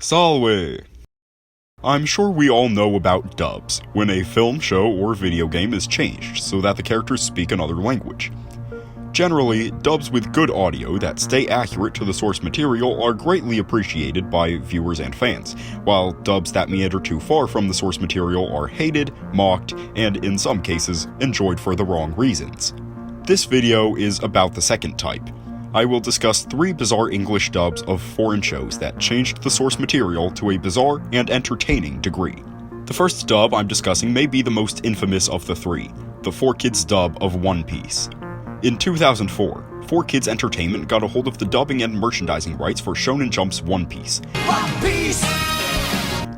Salve! I'm sure we all know about dubs, when a film, show, or video game is changed so that the characters speak another language. Generally, dubs with good audio that stay accurate to the source material are greatly appreciated by viewers and fans, while dubs that meander too far from the source material are hated, mocked, and in some cases, enjoyed for the wrong reasons. This video is about the second type. I will discuss 3 bizarre English dubs of foreign shows that changed the source material to a bizarre and entertaining degree. The first dub I'm discussing may be the most infamous of the 3, the 4Kids dub of One Piece. In 2004, 4Kids Entertainment got a hold of the dubbing and merchandising rights for Shonen Jump's One Piece. One Piece!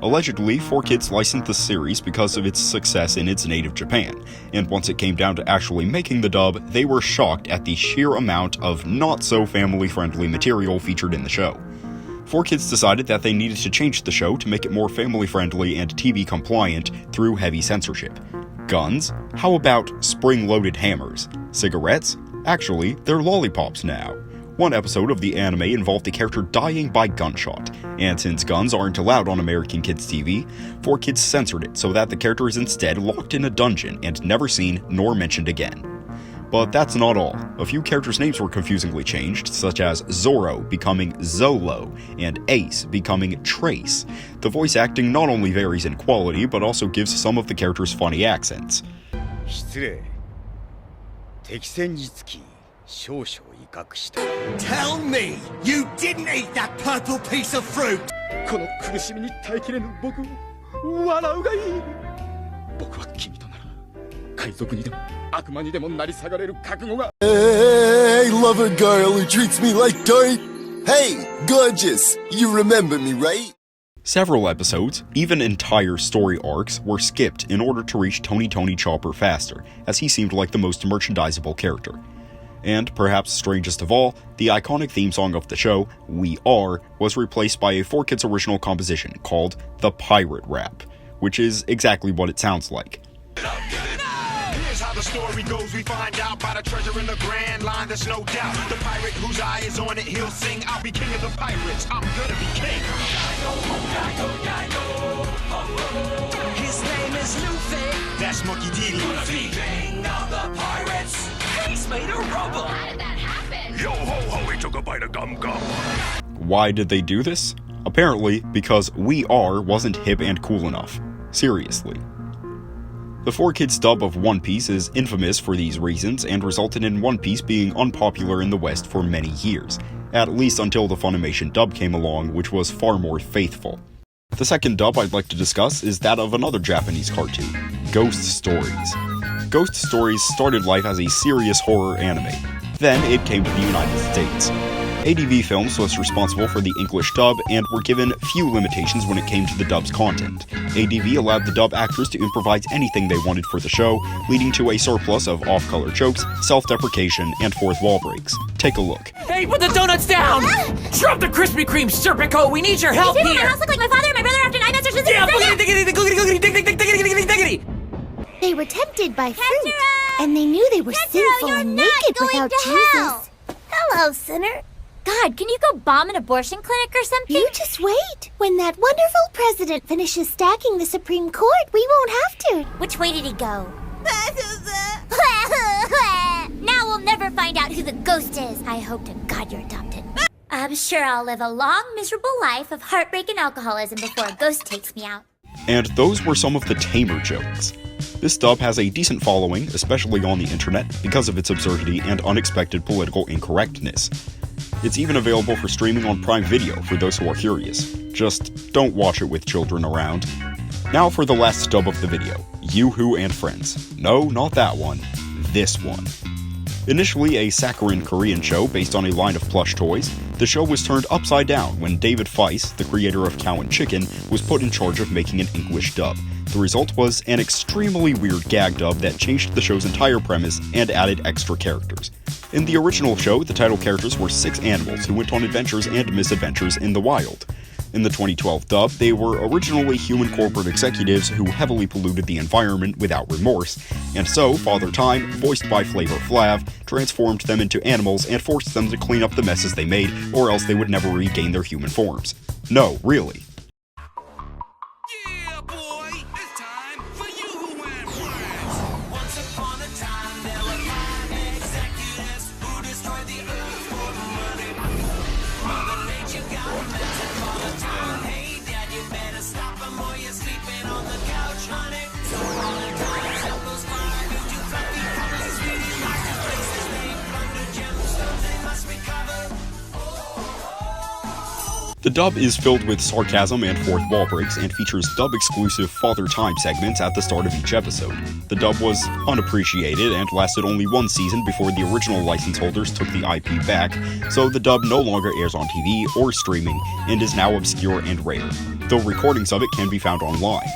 Allegedly, 4Kids licensed the series because of its success in its native Japan, and once it came down to actually making the dub, they were shocked at the sheer amount of not-so-family-friendly material featured in the show. 4Kids decided that they needed to change the show to make it more family-friendly and TV-compliant through heavy censorship. Guns? How about spring-loaded hammers? Cigarettes? Actually, they're lollipops now. One episode of the anime involved a character dying by gunshot, and since guns aren't allowed on American Kids TV, 4Kids censored it so that the character is instead locked in a dungeon and never seen nor mentioned again. But that's not all. A few characters' names were confusingly changed, such as Zoro becoming Zolo, and Ace becoming Trace. The voice acting not only varies in quality, but also gives some of the characters funny accents. Tell me you didn't eat that purple piece of fruit! Hey, lover girl who treats me like dirt! Hey, gorgeous! You remember me, right? Several episodes, even entire story arcs, were skipped in order to reach Tony Chopper faster, as he seemed like the most merchandisable character. And, perhaps strangest of all, the iconic theme song of the show, We Are, was replaced by a 4Kids original composition called The Pirate Rap, which is exactly what it sounds like. Here's how the story goes, we find out by the treasure in the grand line, there's no doubt. The pirate whose eye is on it, he'll sing, I'll be king of the pirates, I'm gonna be king. His name is Luffy, that's Monkey D. Luffy, king of the pirates. He's made of rubber. How did that happen? Yo ho ho, he took a bite of gum gum. Why did they do this? Apparently, because We Are wasn't hip and cool enough. Seriously. The 4Kids dub of One Piece is infamous for these reasons and resulted in One Piece being unpopular in the West for many years, at least until the Funimation dub came along, which was far more faithful. The second dub I'd like to discuss is that of another Japanese cartoon, Ghost Stories. Ghost Stories started life as a serious horror anime. Then it came to the United States. ADV Films was responsible for the English dub and were given few limitations when it came to the dub's content. ADV allowed the dub actors to improvise anything they wanted for the show, leading to a surplus of off-color jokes, self-deprecation, and fourth wall breaks. Take a look. Hey, put the donuts down! Drop the Krispy Kreme, Serpico! We need your help here! My house look like my father and my brother after 9 months. Yeah, diggity. They were tempted by fruit, and they knew they were sinful and naked without Jesus. Hello, sinner. God, can you go bomb an abortion clinic or something? You just wait. When that wonderful president finishes stacking the Supreme Court, we won't have to. Which way did he go? Now we'll never find out who the ghost is. I hope to God you're adopted. I'm sure I'll live a long, miserable life of heartbreak and alcoholism before a ghost takes me out. And those were some of the tamer jokes. This dub has a decent following, especially on the internet, because of its absurdity and unexpected political incorrectness. It's even available for streaming on Prime Video for those who are curious. Just don't watch it with children around. Now for the last dub of the video, YooHoo and Friends. No, not that one. This one. Initially a saccharine Korean show based on a line of plush toys, the show was turned upside down when David Feiss, the creator of Cow and Chicken, was put in charge of making an English dub. The result was an extremely weird gag dub that changed the show's entire premise and added extra characters. In the original show, the title characters were 6 animals who went on adventures and misadventures in the wild. In the 2012 dub, they were originally human corporate executives who heavily polluted the environment without remorse, and so Father Time, voiced by Flavor Flav, transformed them into animals and forced them to clean up the messes they made, or else they would never regain their human forms. No, really. The dub is filled with sarcasm and fourth wall breaks and features dub-exclusive Father Time segments at the start of each episode. The dub was unappreciated and lasted only one season before the original license holders took the IP back, so the dub no longer airs on TV or streaming and is now obscure and rare, though recordings of it can be found online.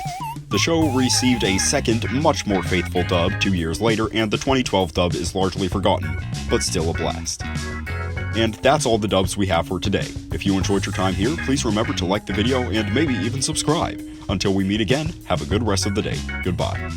The show received a second, much more faithful dub 2 years later, and the 2012 dub is largely forgotten, but still a blast. And that's all the dubs we have for today. If you enjoyed your time here, please remember to like the video and maybe even subscribe. Until we meet again, have a good rest of the day. Goodbye.